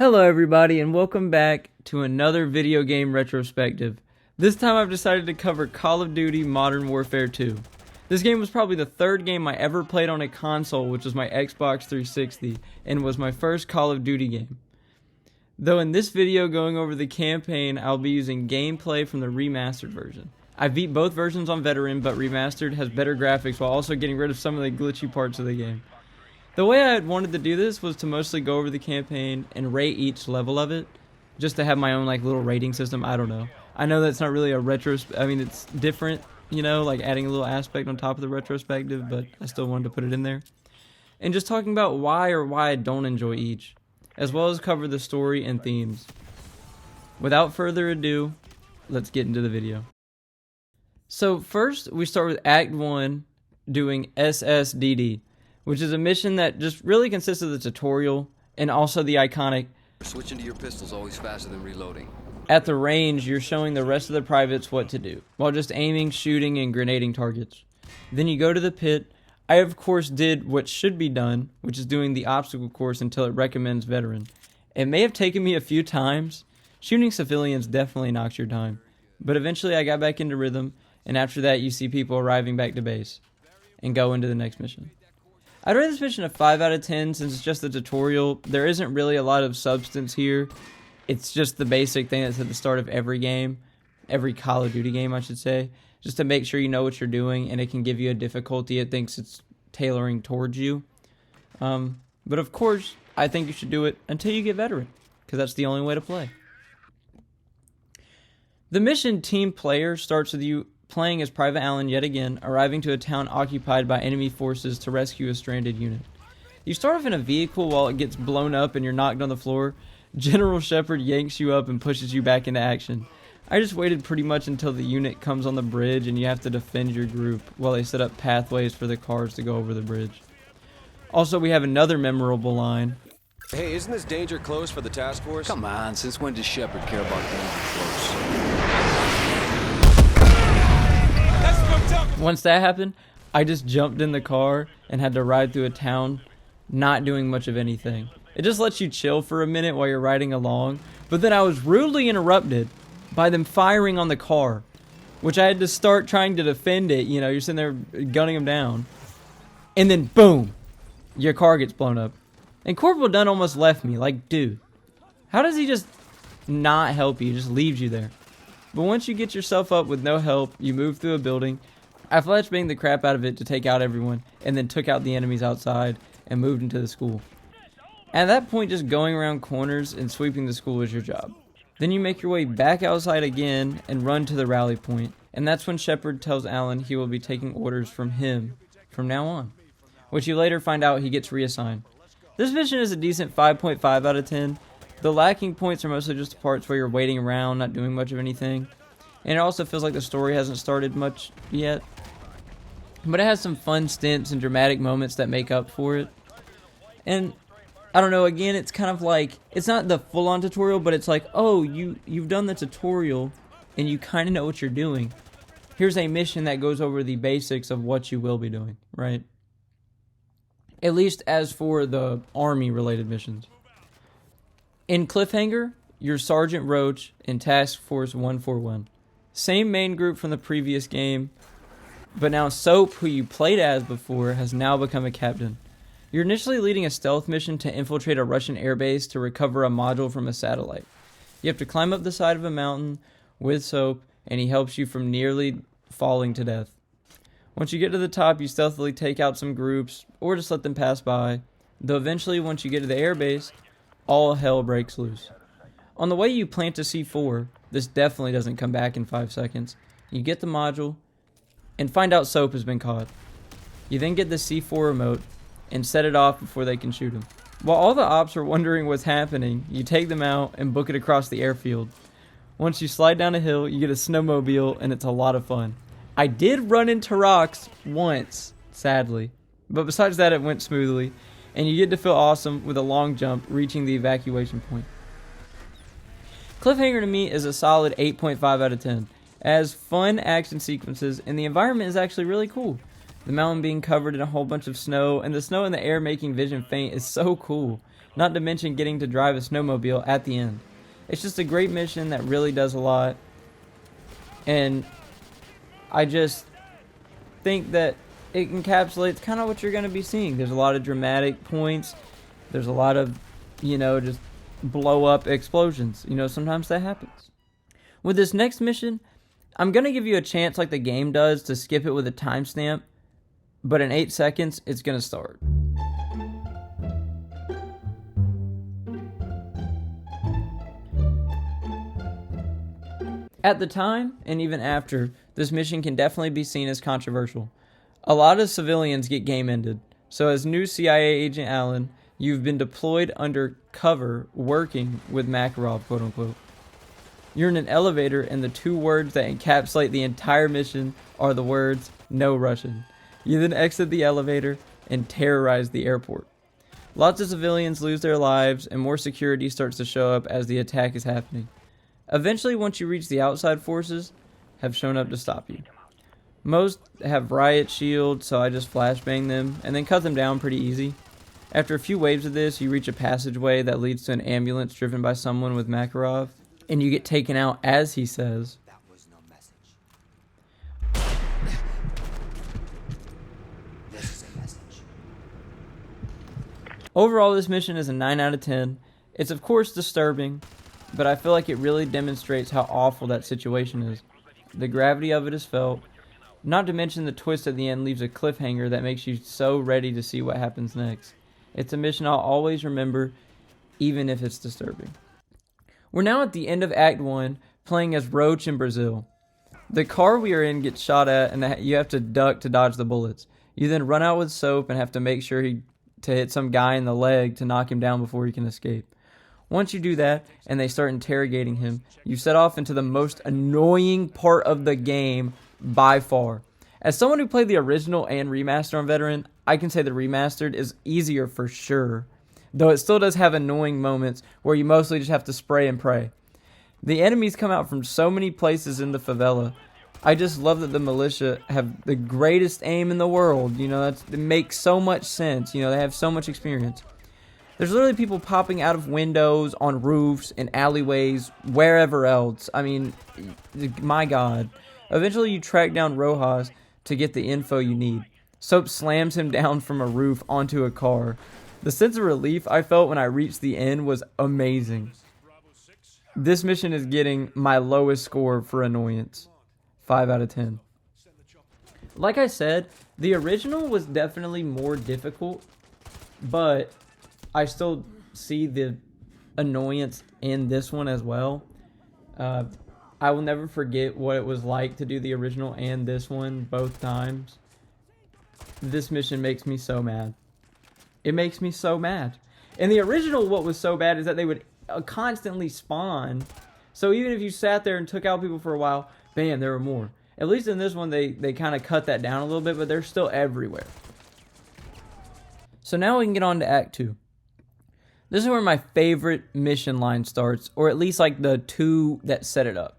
Hello everybody and welcome back to another video game retrospective. This time I've decided to cover Call of Duty Modern Warfare 2. This game was probably the third game I ever played on a console, which was my Xbox 360, and was my first Call of Duty game. Though in this video going over the campaign, I'll be using gameplay from the remastered version. I beat both versions on Veteran, but remastered has better graphics while also getting rid of some of the glitchy parts of the game. The way I had wanted to do this was to mostly go over the campaign and rate each level of it, just to have my own like little rating system. I don't know. I know that's not really a it's different, you know, like adding a little aspect on top of the retrospective, but I still wanted to put it in there. And just talking about why I don't enjoy each, as well as cover the story and themes. Without further ado, let's get into the video. So first, we start with Act 1, doing SSDD, which is a mission that just really consists of the tutorial and also the iconic switching to your pistol's always faster than reloading. At the range, you're showing the rest of the privates what to do, while just aiming, shooting, and grenading targets. Then you go to the pit. I of course did what should be done, which is doing the obstacle course until it recommends Veteran. It may have taken me a few times. Shooting civilians definitely knocks your time. But eventually I got back into rhythm, and after that you see people arriving back to base, and go into the next mission. I'd rate this mission a 5 out of 10 since it's just the tutorial. There isn't really a lot of substance here. It's just the basic thing that's at the start of every game. Every Call of Duty game, I should say. Just to make sure you know what you're doing, and it can give you a difficulty it thinks it's tailoring towards you. But of course, I think you should do it until you get Veteran, because that's the only way to play. The mission Team Player starts with you playing as Private Allen yet again, arriving to a town occupied by enemy forces to rescue a stranded unit. You start off in a vehicle while it gets blown up and you're knocked on the floor. General Shepard yanks you up and pushes you back into action. I just waited pretty much until the unit comes on the bridge and you have to defend your group while they set up pathways for the cars to go over the bridge. Also, we have another memorable line. Hey, isn't this danger close for the task force? Come on, since when does Shepard care about danger close? Once that happened, I just jumped in the car and had to ride through a town, not doing much of anything. It just lets you chill for a minute while you're riding along, but then I was rudely interrupted by them firing on the car, which I had to start trying to defend it. You know, you're sitting there gunning them down, and then boom, your car gets blown up. And Corporal Dunn almost left me, like, dude, how does he just not help you? He just leaves you there. But once you get yourself up with no help, you move through a building. I flashbanged the crap out of it to take out everyone, and then took out the enemies outside and moved into the school. At that point, just going around corners and sweeping the school is your job. Then you make your way back outside again and run to the rally point, and that's when Shepard tells Allen he will be taking orders from him from now on, which you later find out he gets reassigned. This mission is a decent 5.5 out of 10. The lacking points are mostly just the parts where you're waiting around, not doing much of anything. And it also feels like the story hasn't started much yet. But it has some fun stints and dramatic moments that make up for it. And I don't know, again, it's kind of like, it's not the full-on tutorial, but it's like, oh, you've done the tutorial and you kind of know what you're doing. Here's a mission that goes over the basics of what you will be doing, right? At least as for the army-related missions. In Cliffhanger, you're Sergeant Roach in Task Force 141. Same main group from the previous game, but now Soap, who you played as before, has now become a captain. You're initially leading a stealth mission to infiltrate a Russian airbase to recover a module from a satellite. You have to climb up the side of a mountain with Soap, and he helps you from nearly falling to death. Once you get to the top, you stealthily take out some groups, or just let them pass by, though eventually once you get to the airbase, all hell breaks loose. On the way you plant a C4, this definitely doesn't come back in 5 seconds. You get the module, and find out Soap has been caught. You then get the C4 remote, and set it off before they can shoot him. While all the ops are wondering what's happening, you take them out and book it across the airfield. Once you slide down a hill, you get a snowmobile, and it's a lot of fun. I did run into rocks once, sadly, but besides that it went smoothly, and you get to feel awesome with a long jump reaching the evacuation point. Cliffhanger to me is a solid 8.5 out of 10. It has fun action sequences, and the environment is actually really cool. The mountain being covered in a whole bunch of snow, and the snow in the air making vision faint is so cool. not to mention getting to drive a snowmobile at the end. It's just a great mission that really does a lot, and I just think that it encapsulates kind of what you're going to be seeing. There's a lot of dramatic points. There's a lot of, just blow up explosions. Sometimes that happens. With this next mission, I'm going to give you a chance like the game does to skip it with a timestamp, but in 8 seconds, it's going to start. At the time, and even after, this mission can definitely be seen as controversial. A lot of civilians get game ended, so as new CIA agent Allen, you've been deployed under cover working with Makarov, quote unquote. You're in an elevator, and the 2 words that encapsulate the entire mission are the words, "No Russian." You then exit the elevator and terrorize the airport. Lots of civilians lose their lives, and more security starts to show up as the attack is happening. Eventually, once you reach the outside forces, have shown up to stop you. Most have riot shields, so I just flashbang them and then cut them down pretty easy. After a few waves of this, you reach a passageway that leads to an ambulance driven by someone with Makarov, and you get taken out as he says, That was no message. This is a message. Overall, this mission is a 9 out of 10. It's of course disturbing, but I feel like it really demonstrates how awful that situation is. The gravity of it is felt. Not to mention the twist at the end leaves a cliffhanger that makes you so ready to see what happens next. It's a mission I'll always remember, even if it's disturbing. We're now at the end of Act 1, playing as Roach in Brazil. The car we are in gets shot at, and you have to duck to dodge the bullets. You then run out with soap and have to make sure to hit some guy in the leg to knock him down before he can escape. Once you do that, and they start interrogating him, you set off into the most annoying part of the game by far. As someone who played the original and remaster on Veteran, I can say the remastered is easier for sure, though it still does have annoying moments where you mostly just have to spray and pray. The enemies come out from so many places in the favela. I just love that the militia have the greatest aim in the world. It makes so much sense. They have so much experience. There's literally people popping out of windows, on roofs, in alleyways, wherever else. I mean, my God. Eventually you track down Rojas to get the info you need. Soap slams him down from a roof onto a car. The sense of relief I felt when I reached the end was amazing. This mission is getting my lowest score for annoyance. 5 out of 10. Like I said, the original was definitely more difficult, but I still see the annoyance in this one as well. I will never forget what it was like to do the original and this one both times. This mission makes me so mad. It makes me so mad. In the original, what was so bad is that they would constantly spawn. So even if you sat there and took out people for a while, bam, there were more. At least in this one, they kind of cut that down a little bit, but they're still everywhere. So now we can get on to Act 2. This is where my favorite mission line starts, or at least like the 2 that set it up.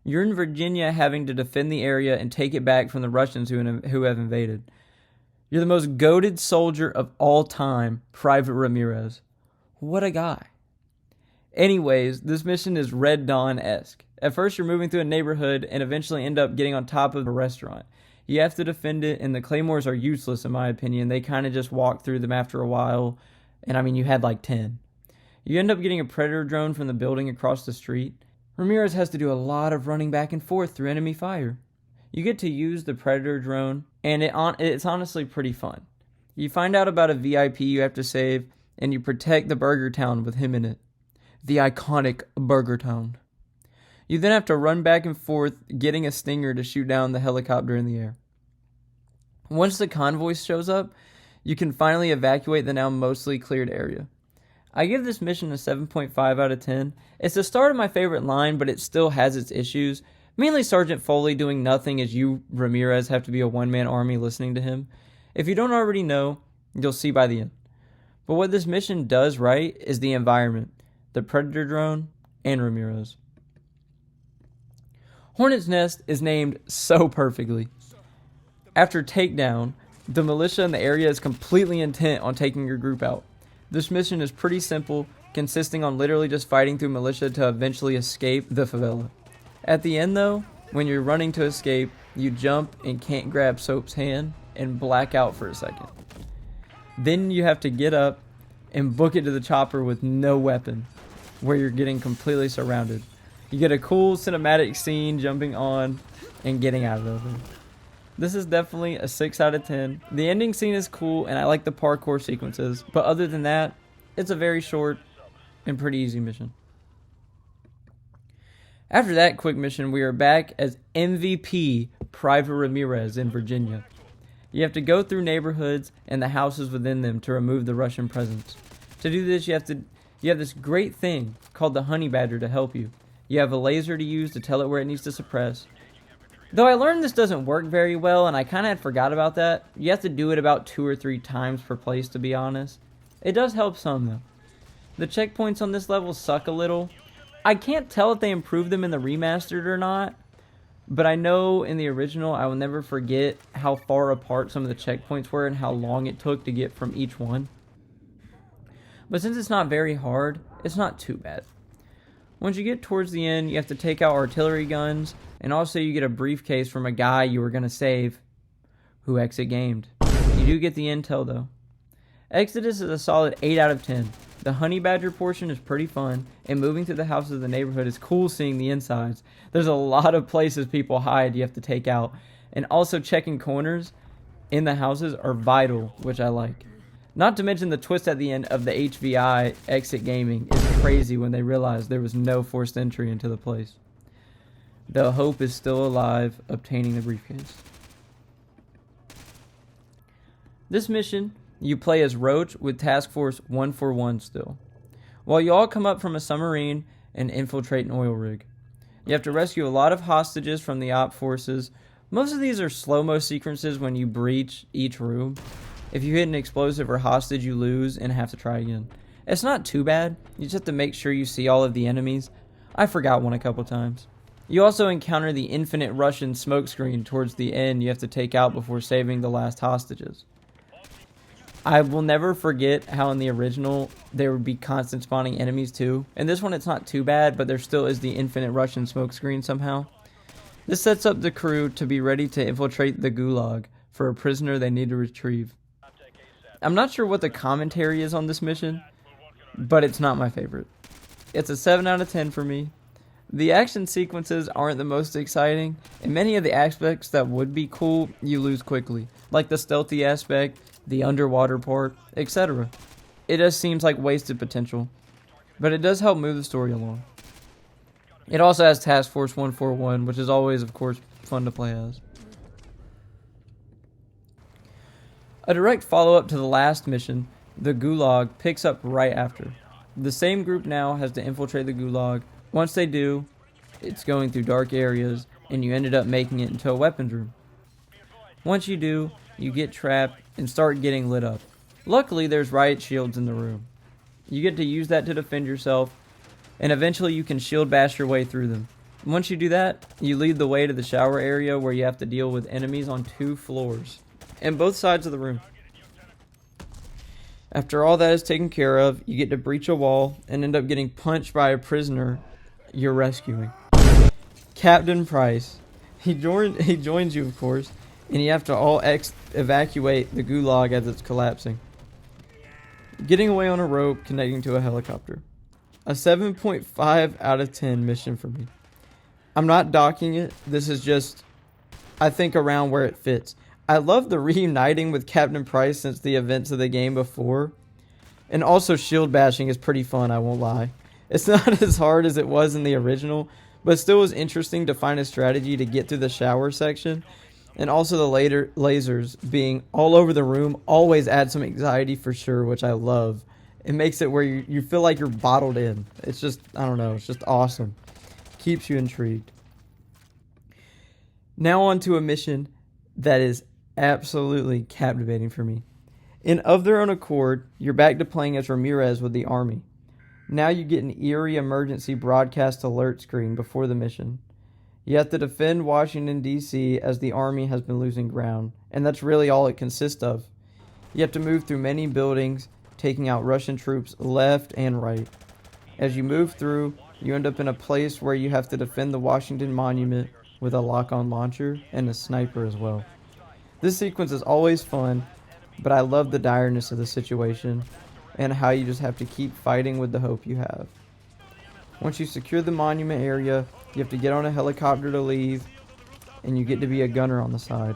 You're in Virginia having to defend the area and take it back from the Russians who have invaded. You're the most goated soldier of all time, Private Ramirez. What a guy. Anyways, this mission is Red Dawn-esque. At first, you're moving through a neighborhood and eventually end up getting on top of a restaurant. You have to defend it, and the claymores are useless in my opinion. They kind of just walk through them after a while, and I mean, you had like 10. You end up getting a predator drone from the building across the street. Ramirez has to do a lot of running back and forth through enemy fire. You get to use the predator drone, and it's honestly pretty fun. You find out about a VIP you have to save, and you protect the Burger Town with him in it. The iconic Burger Town. You then have to run back and forth, getting a stinger to shoot down the helicopter in the air. Once the convoy shows up, you can finally evacuate the now mostly cleared area. I give this mission a 7.5 out of 10. It's the start of my favorite line, but it still has its issues. Mainly Sergeant Foley doing nothing as you, Ramirez, have to be a one-man army listening to him. If you don't already know, you'll see by the end. But what this mission does right is the environment, the Predator drone, and Ramirez. Hornet's Nest is named so perfectly. After takedown, the militia in the area is completely intent on taking your group out. This mission is pretty simple, consisting on literally just fighting through militia to eventually escape the favela. At the end though, when you're running to escape, you jump and can't grab Soap's hand and black out for a second. Then you have to get up and book it to the chopper with no weapon, where you're getting completely surrounded. You get a cool cinematic scene jumping on and getting out of there. This is definitely a 6 out of 10. The ending scene is cool and I like the parkour sequences, but other than that, it's a very short and pretty easy mission. After that quick mission, we are back as MVP Private Ramirez in Virginia. You have to go through neighborhoods and the houses within them to remove the Russian presence. To do this, you have this great thing called the honey badger to help you. You have a laser to use to tell it where it needs to suppress. Though I learned this doesn't work very well, and I kind of had forgot about that. You have to do it about 2 or 3 times per place, to be honest. It does help some, though. The checkpoints on this level suck a little. I can't tell if they improved them in the remastered or not, but I know in the original I will never forget how far apart some of the checkpoints were and how long it took to get from each one. But since it's not very hard, it's not too bad. Once you get towards the end, you have to take out artillery guns, and also you get a briefcase from a guy you were going to save, who exit gamed. You do get the intel though. Exodus is a solid 8 out of 10. The honey badger portion is pretty fun, and moving through the houses of the neighborhood is cool seeing the insides. There's a lot of places people hide you have to take out, and also checking corners in the houses are vital, which I like. Not to mention the twist at the end of the HVI exit gaming is crazy when they realize there was no forced entry into the place. The hope is still alive, obtaining the briefcase. This mission, you play as Roach with Task Force 141 still, while you all come up from a submarine and infiltrate an oil rig. You have to rescue a lot of hostages from the op forces. Most of these are slow-mo sequences when you breach each room. If you hit an explosive or hostage, you lose and have to try again. It's not too bad. You just have to make sure you see all of the enemies. I forgot one a couple times. You also encounter the infinite Russian smokescreen towards the end you have to take out before saving the last hostages. I will never forget how in the original there would be constant spawning enemies too. In this one it's not too bad, but there still is the infinite Russian smokescreen somehow. This sets up the crew to be ready to infiltrate the gulag for a prisoner they need to retrieve. I'm not sure what the commentary is on this mission, but it's not my favorite. It's a 7 out of 10 for me. The action sequences aren't the most exciting, and many of the aspects that would be cool you lose quickly, like the stealthy aspect, the underwater part, etc. It just seems like wasted potential, but it does help move the story along. It also has Task Force 141, which is always, of course, fun to play as. A direct follow-up to the last mission, the Gulag, picks up right after. The same group now has to infiltrate the Gulag. Once they do, it's going through dark areas, and you ended up making it into a weapons room. Once you do, you get trapped and start getting lit up. Luckily, there's riot shields in the room. You get to use that to defend yourself, and eventually you can shield bash your way through them. Once you do that, you lead the way to the shower area where you have to deal with enemies on 2 floors. And both sides of the room. After all that is taken care of, you get to breach a wall and end up getting punched by a prisoner you're rescuing. Captain Price. He joins you, of course, and you have to all evacuate the gulag as it's collapsing. Getting away on a rope connecting to a helicopter. A 7.5 out of 10 mission for me. I'm not docking it. This is just, I think, around where it fits. I love the reuniting with Captain Price since the events of the game before. And also shield bashing is pretty fun, I won't lie. It's not as hard as it was in the original, but it still was interesting to find a strategy to get through the shower section. And also the later lasers being all over the room always add some anxiety for sure, which I love. It makes it where you feel like you're bottled in. It's just, I don't know, it's just awesome. Keeps you intrigued. Now on to a mission that is absolutely captivating for me. In Of Their Own Accord, you're back to playing as Ramirez with the army. Now you get an eerie emergency broadcast alert screen before the mission. You have to defend Washington, D.C. as the army has been losing ground, and that's really all it consists of. You have to move through many buildings taking out Russian troops left and right. As you move through, you end up in a place where you have to defend the Washington Monument with a lock-on launcher and a sniper as well. This sequence is always fun, but I love the direness of the situation and how you just have to keep fighting with the hope you have. Once you secure the monument area, you have to get on a helicopter to leave, and you get to be a gunner on the side,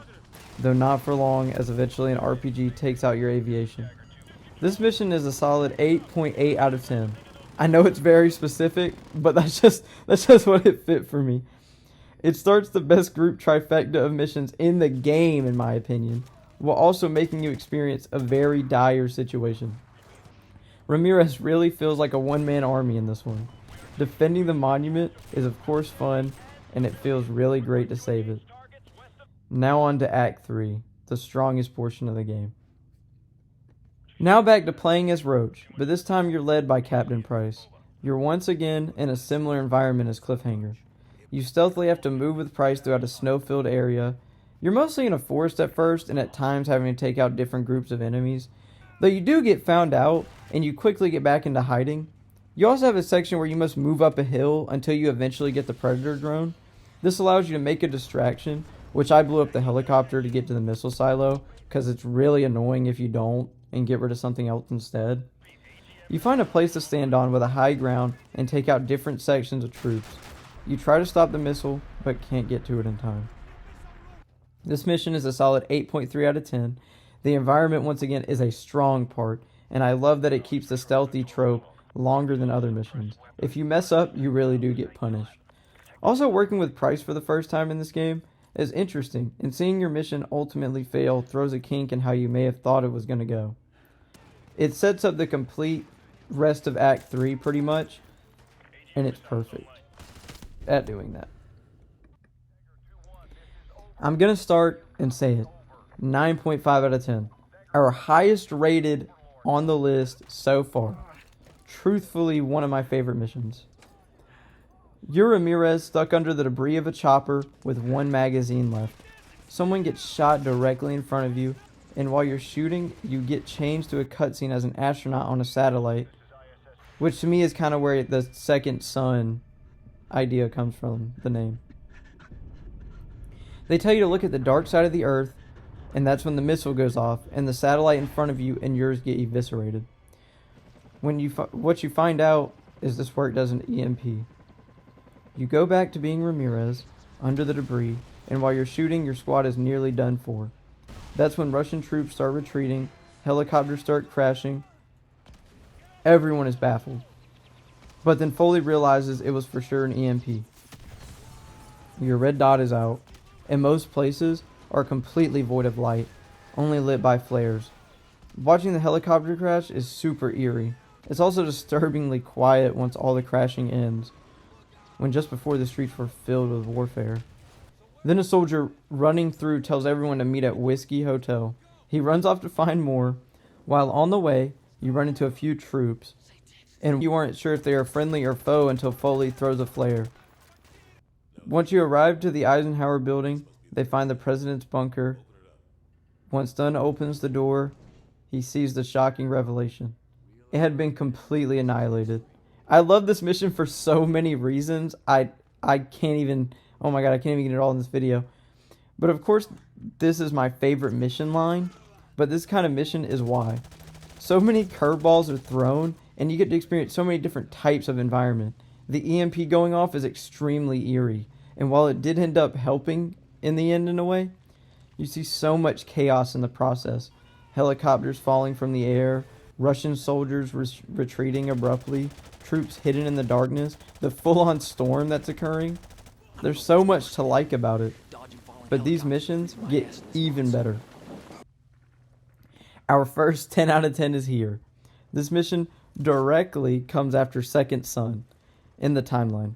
though not for long, as eventually an RPG takes out your aviation. This mission is a solid 8.8 out of 10. I know it's very specific, but that's just what it fit for me. It starts the best group trifecta of missions in the game, in my opinion, while also making you experience a very dire situation. Ramirez really feels like a one-man army in this one. Defending the monument is of course fun, and it feels really great to save it. Now on to Act 3, the strongest portion of the game. Now back to playing as Roach, but this time you're led by Captain Price. You're once again in a similar environment as Cliffhanger. You stealthily have to move with Price throughout a snow-filled area. You're mostly in a forest at first, and at times having to take out different groups of enemies. Though you do get found out, and you quickly get back into hiding. You also have a section where you must move up a hill until you eventually get the Predator drone. This allows you to make a distraction, which I blew up the helicopter to get to the missile silo, because it's really annoying if you don't, and get rid of something else instead. You find a place to stand on with a high ground and take out different sections of troops. You try to stop the missile, but can't get to it in time. This mission is a solid 8.3 out of 10. The environment once again is a strong part, and I love that it keeps the stealthy trope longer than other missions. If you mess up, you really do get punished. Also, working with Price for the first time in this game is interesting, and seeing your mission ultimately fail throws a kink in how you may have thought it was going to go. It sets up the complete rest of Act 3 pretty much, and it's perfect at doing that. I'm going to start and say it. 9.5 out of 10. Our highest rated on the list so far. Truthfully, one of my favorite missions. You're Ramirez stuck under the debris of a chopper with one magazine left. Someone gets shot directly in front of you, and while you're shooting, you get changed to a cutscene as an astronaut on a satellite, which to me is kind of where the second sun idea comes from, the name. They tell you to look at the dark side of the Earth, and that's when the missile goes off, and the satellite in front of you and yours get eviscerated. What you find out is this work does an EMP. You go back to being Ramirez, under the debris, and while you're shooting, your squad is nearly done for. That's when Russian troops start retreating, helicopters start crashing. Everyone is baffled. But then Foley realizes it was for sure an EMP. Your red dot is out, and most places are completely void of light, only lit by flares. Watching the helicopter crash is super eerie. It's also disturbingly quiet once all the crashing ends, when just before the streets were filled with warfare. Then a soldier running through tells everyone to meet at Whiskey Hotel. He runs off to find more. While on the way, you run into a few troops, and you aren't sure if they are friendly or foe until Foley throws a flare. Once you arrive to the Eisenhower building, they find the president's bunker. Once Dunn opens the door, he sees the shocking revelation. It had been completely annihilated. I love this mission for so many reasons. I can't even... Oh my god, I can't even get it all in this video. But of course, this is my favorite mission line. But this kind of mission is why. So many curveballs are thrown, and you get to experience so many different types of environment. The EMP going off is extremely eerie. And while it did end up helping in the end in a way, you see so much chaos in the process. Helicopters falling from the air, Russian soldiers retreating abruptly, troops hidden in the darkness, the full-on storm that's occurring. There's so much to like about it, but these missions get even better. Our first 10 out of 10 is here. This mission directly comes after Second Son in the timeline,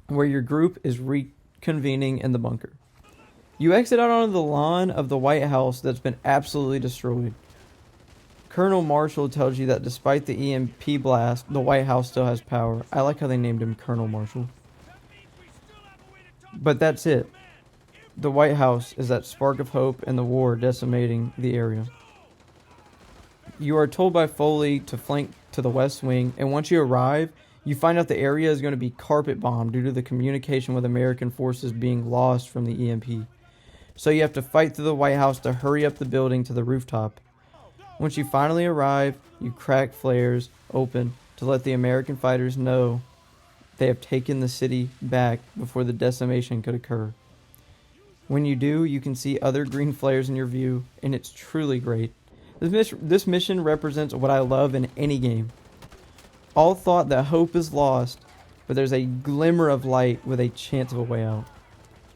where your group is reconvening in the bunker. You exit out onto the lawn of the White House that's been absolutely destroyed. Colonel Marshall tells you that despite the EMP blast, the White House still has power. I like how they named him Colonel Marshall. But that's it. The White House is that spark of hope in the war decimating the area. You are told by Foley to flank to the west wing, and once you arrive, you find out the area is going to be carpet bombed due to the communication with American forces being lost from the EMP. So you have to fight through the White House to hurry up the building to the rooftop. Once you finally arrive, you crack flares open to let the American fighters know they have taken the city back before the decimation could occur. When you do, you can see other green flares in your view, and it's truly great. This mission represents what I love in any game. All thought that hope is lost, but there's a glimmer of light with a chance of a way out.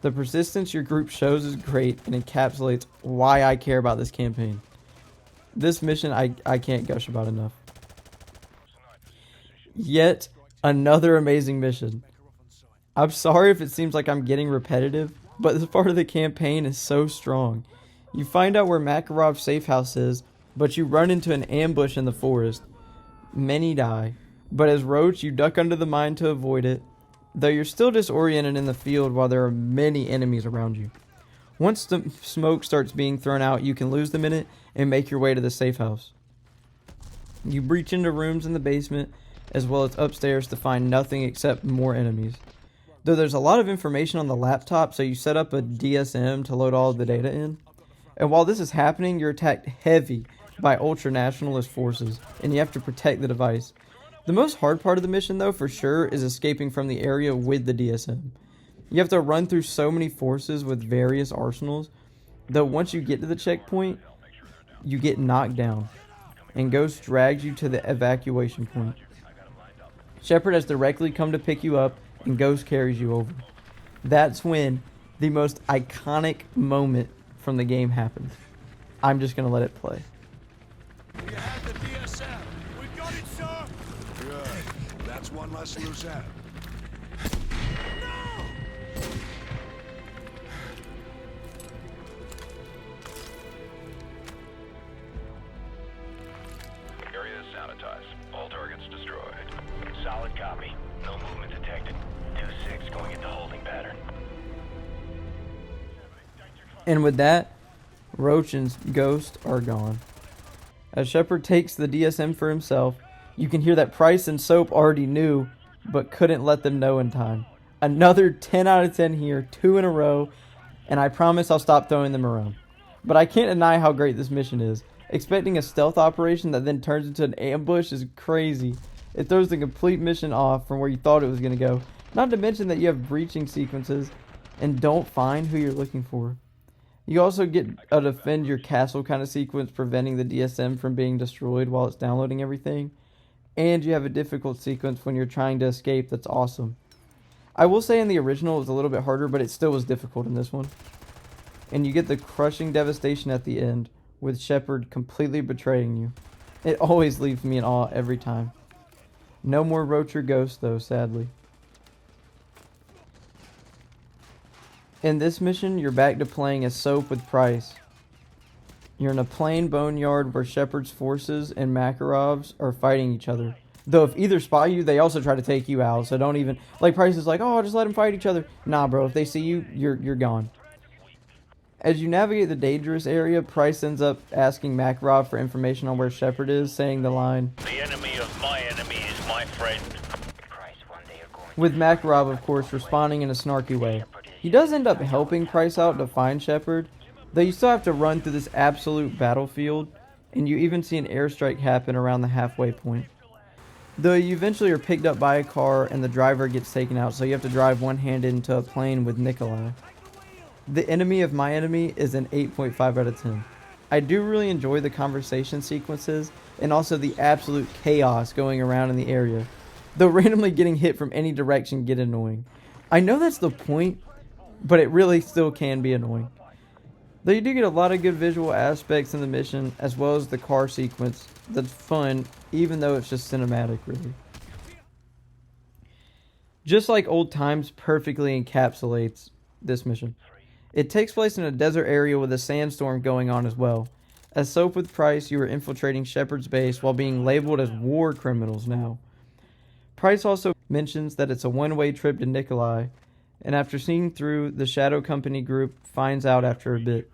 The persistence your group shows is great and encapsulates why I care about this campaign. This mission I can't gush about enough. Yet another amazing mission. I'm sorry if it seems like I'm getting repetitive, but this part of the campaign is so strong. You find out where Makarov's safe house is, but you run into an ambush in the forest. Many die, but as Roach, you duck under the mine to avoid it, though you're still disoriented in the field while there are many enemies around you. Once the smoke starts being thrown out, you can lose the minute and make your way to the safe house. You breach into rooms in the basement, as well as upstairs to find nothing except more enemies. Though there's a lot of information on the laptop, so you set up a DSM to load all of the data in. And while this is happening, you're attacked heavy by ultra-nationalist forces, and you have to protect the device. The most hard part of the mission, though, for sure, is escaping from the area with the DSM. You have to run through so many forces with various arsenals, though once you get to the checkpoint, you get knocked down, and Ghost drags you to the evacuation point. Shepard has directly come to pick you up, and Ghost carries you over. That's when the most iconic moment from the game happens. I'm just going to let it play. You have the DSM. We got it, sir. Good. That's one less loose end. No! Area is sanitized. All targets destroyed. Solid copy. No movement detected. 2-6 going into holding pattern. And with that, Roach and Ghost are gone. As Shepard takes the DSM for himself, you can hear that Price and Soap already knew, but couldn't let them know in time. Another 10 out of 10 here, 2 in a row, and I promise I'll stop throwing them around. But I can't deny how great this mission is. Expecting a stealth operation that then turns into an ambush is crazy. It throws the complete mission off from where you thought it was going to go. Not to mention that you have breaching sequences and don't find who you're looking for. You also get a defend your castle kind of sequence, preventing the DSM from being destroyed while it's downloading everything. And you have a difficult sequence when you're trying to escape that's awesome. I will say in the original it was a little bit harder, but it still was difficult in this one. And you get the crushing devastation at the end, with Shepard completely betraying you. It always leaves me in awe every time. No more Roach or Ghost though, sadly. In this mission, you're back to playing as Soap with Price. You're in a plain boneyard where Shepard's forces and Makarov's are fighting each other. Though if either spot you, they also try to take you out, so don't even... Like, Price is like, oh, just let them fight each other. Nah, bro, if they see you, you're gone. As you navigate the dangerous area, Price ends up asking Makarov for information on where Shepard is, saying the line, The enemy of my enemy is my friend. with Makarov, of course, responding in a snarky way. He does end up helping Price out to find Shepard, though you still have to run through this absolute battlefield, and you even see an airstrike happen around the halfway point. Though you eventually are picked up by a car and the driver gets taken out, so you have to drive one-handed into a plane with Nikolai. The enemy of my enemy is an 8.5 out of 10. I do really enjoy the conversation sequences and also the absolute chaos going around in the area, though randomly getting hit from any direction get annoying. I know that's the point, but it really still can be annoying. Though you do get a lot of good visual aspects in the mission, as well as the car sequence that's fun, even though it's just cinematic, really. Just like Old Times perfectly encapsulates this mission. It takes place in a desert area with a sandstorm going on as well. As Soap with Price, you are infiltrating Shepard's base while being labeled as war criminals now. Price also mentions that it's a one-way trip to Nikolai, and after seeing through, the Shadow Company group finds out after a bit.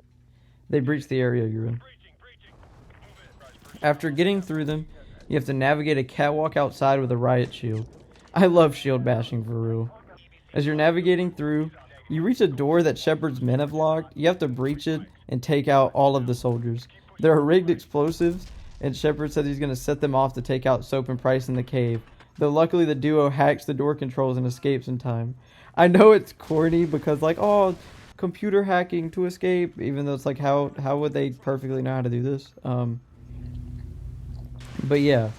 They breach the area you're in. After getting through them, you have to navigate a catwalk outside with a riot shield. I love shield bashing for real. As you're navigating through, you reach a door that Shepard's men have locked. You have to breach it and take out all of the soldiers. There are rigged explosives, and Shepard said he's going to set them off to take out Soap and Price in the cave. Though luckily the duo hacks the door controls and escapes in time. I know it's corny because like, oh, computer hacking to escape, even though it's like how would they perfectly know how to do this? But yeah.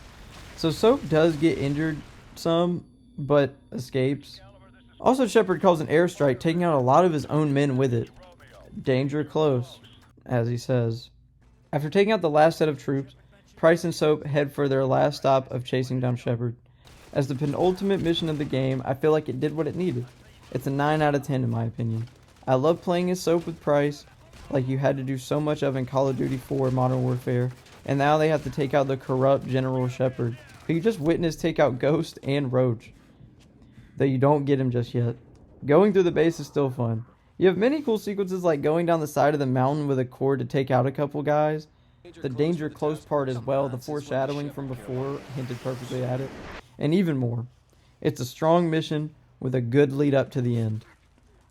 So Soap does get injured some, but escapes. Also, Shepard calls an airstrike, taking out a lot of his own men with it. Danger close, as he says. After taking out the last set of troops, Price and Soap head for their last stop of chasing down Shepard. As the penultimate mission of the game, I feel like it did what it needed. It's a 9 out of 10 in my opinion. I love playing as Soap with Price, like you had to do so much of in Call of Duty 4 Modern Warfare, and now they have to take out the corrupt General Shepard, who you just witnessed take out Ghost and Roach. Though you don't get him just yet. Going through the base is still fun. You have many cool sequences like going down the side of the mountain with a cord to take out a couple guys. The danger close part as well, the foreshadowing from before hinted perfectly at it. And even more. It's a strong mission with a good lead up to the end.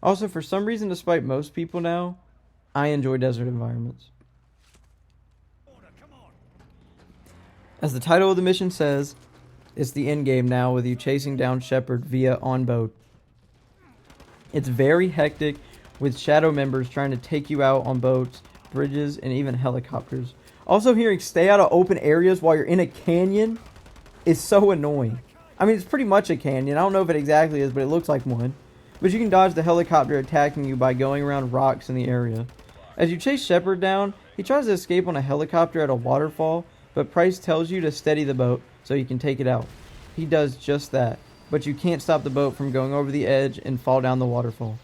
Also, for some reason, despite most people now, I enjoy desert environments. As the title of the mission says, it's the end game now with you chasing down Shepard via on boat. It's very hectic with shadow members trying to take you out on boats, bridges, and even helicopters. Also hearing stay out of open areas while you're in a canyon is so annoying. I mean, it's pretty much a canyon. I don't know if it exactly is, but it looks like one. But you can dodge the helicopter attacking you by going around rocks in the area. As you chase Shepard down, he tries to escape on a helicopter at a waterfall, but Price tells you to steady the boat so you can take it out. He does just that, but you can't stop the boat from going over the edge and fall down the waterfall.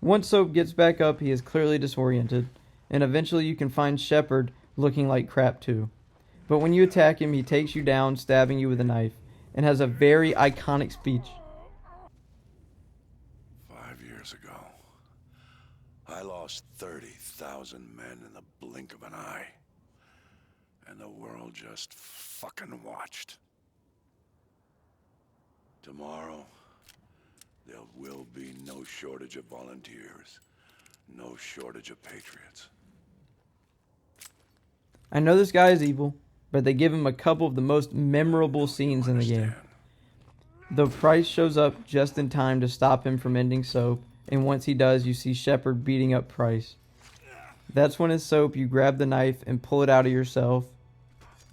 Once Soap gets back up, he is clearly disoriented, and eventually you can find Shepard looking like crap too. But when you attack him, he takes you down, stabbing you with a knife, and has a very iconic speech. 5 years ago, I lost 30,000 men in the blink of an eye. And the world just fucking watched. Tomorrow, there will be no shortage of volunteers, no shortage of patriots. I know this guy is evil, but they give him a couple of the most memorable scenes in the game. Though Price shows up just in time to stop him from ending Soap, and once he does, you see Shepard beating up Price. That's when as Soap, you grab the knife and pull it out of yourself,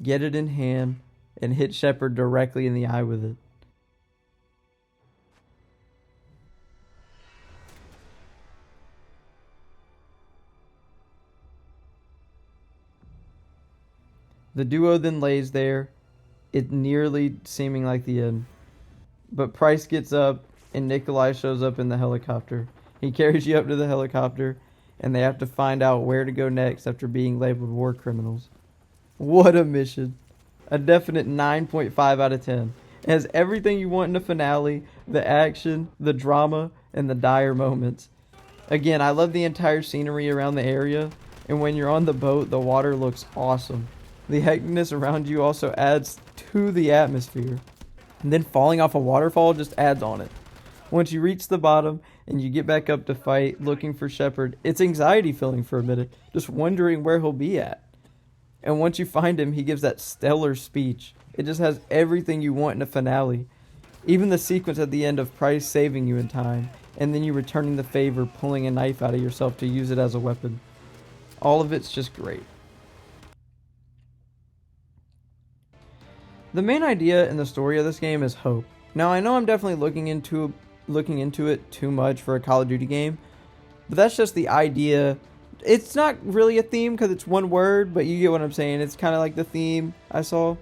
get it in hand, and hit Shepard directly in the eye with it. The duo then lays there, it nearly seeming like the end. But Price gets up, and Nikolai shows up in the helicopter. He carries you up to the helicopter, and they have to find out where to go next after being labeled war criminals. What a mission. A definite 9.5 out of 10. It has everything you want in a finale, the action, the drama, and the dire moments. Again, I love the entire scenery around the area, and when you're on the boat, the water looks awesome. The hecticness around you also adds to the atmosphere. And then falling off a waterfall just adds on it. Once you reach the bottom and you get back up to fight, looking for Shepard, it's anxiety filling for a minute, just wondering where he'll be at. And once you find him, he gives that stellar speech. It just has everything you want in a finale. Even the sequence at the end of Price saving you in time, and then you returning the favor, pulling a knife out of yourself to use it as a weapon. All of it's just great. The main idea in the story of this game is hope. Now I know I'm definitely looking into it too much for a Call of Duty game, but that's just the idea. It's not really a theme because it's one word, but you get what I'm saying. It's kind of like the theme I saw.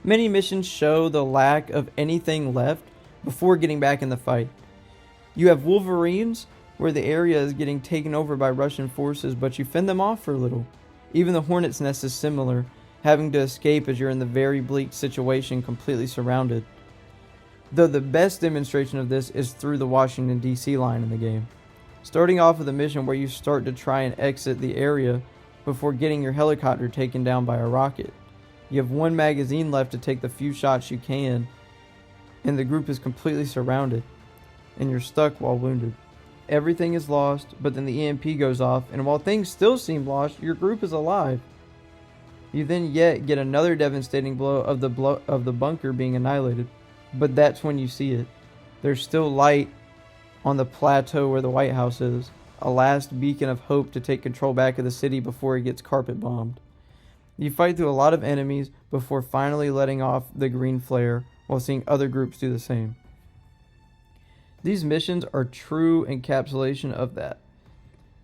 Many missions show the lack of anything left before getting back in the fight. You have Wolverines, where the area is getting taken over by Russian forces, but you fend them off for a little. Even the Hornet's Nest is similar, having to escape as you're in the very bleak situation, completely surrounded. Though the best demonstration of this is through the Washington DC line in the game. Starting off with a mission where you start to try and exit the area, before getting your helicopter taken down by a rocket. You have one magazine left to take the few shots you can, and the group is completely surrounded, and you're stuck while wounded. Everything is lost, but then the EMP goes off, and while things still seem lost, your group is alive. You then yet get another devastating blow of the bunker being annihilated, but that's when you see it. There's still light on the plateau where the White House is, a last beacon of hope to take control back of the city before it gets carpet bombed. You fight through a lot of enemies before finally letting off the green flare while seeing other groups do the same. These missions are true encapsulation of that.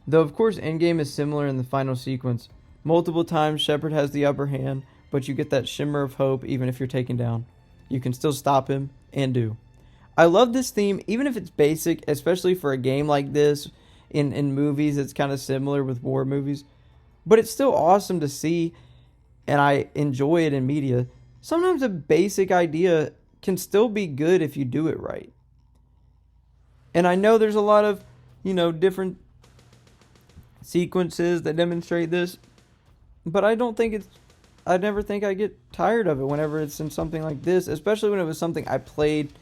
Though of course Endgame is similar in the final sequence. Multiple times Shepard has the upper hand, but you get that shimmer of hope even if you're taken down. You can still stop him, and do. I love this theme, even if it's basic, especially for a game like this. In movies, it's kind of similar with war movies. But it's still awesome to see, and I enjoy it in media. Sometimes a basic idea can still be good if you do it right. And I know there's a lot of, different sequences that demonstrate this. But I never think I get tired of it whenever it's in something like this. Especially when it was something I played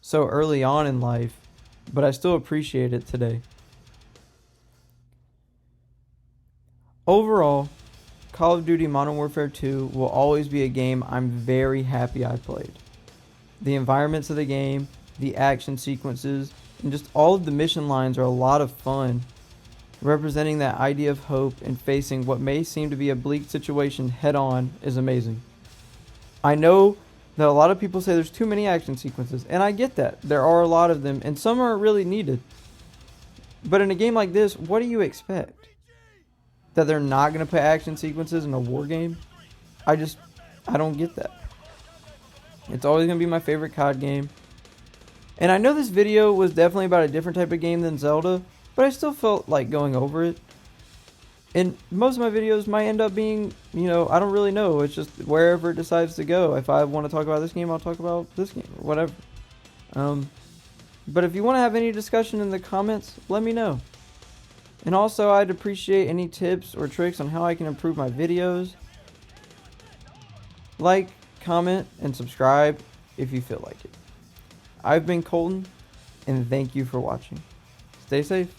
so early on in life. But I still appreciate it today. Overall, Call of Duty Modern Warfare 2 will always be a game I'm very happy I played. The environments of the game, the action sequences, and just all of the mission lines are a lot of fun, representing that idea of hope and facing what may seem to be a bleak situation head on is amazing. I know that a lot of people say there's too many action sequences, and I get that. There are a lot of them, and some aren't really needed. But in a game like this, what do you expect? That they're not going to put action sequences in a war game? I don't get that. It's always going to be my favorite COD game. And I know this video was definitely about a different type of game than Zelda, but I still felt like going over it. And most of my videos might end up being, I don't really know. It's just wherever it decides to go. If I want to talk about this game, I'll talk about this game or whatever. But if you want to have any discussion in the comments, let me know. And also, I'd appreciate any tips or tricks on how I can improve my videos. Like, comment, and subscribe if you feel like it. I've been Colton, and thank you for watching. Stay safe.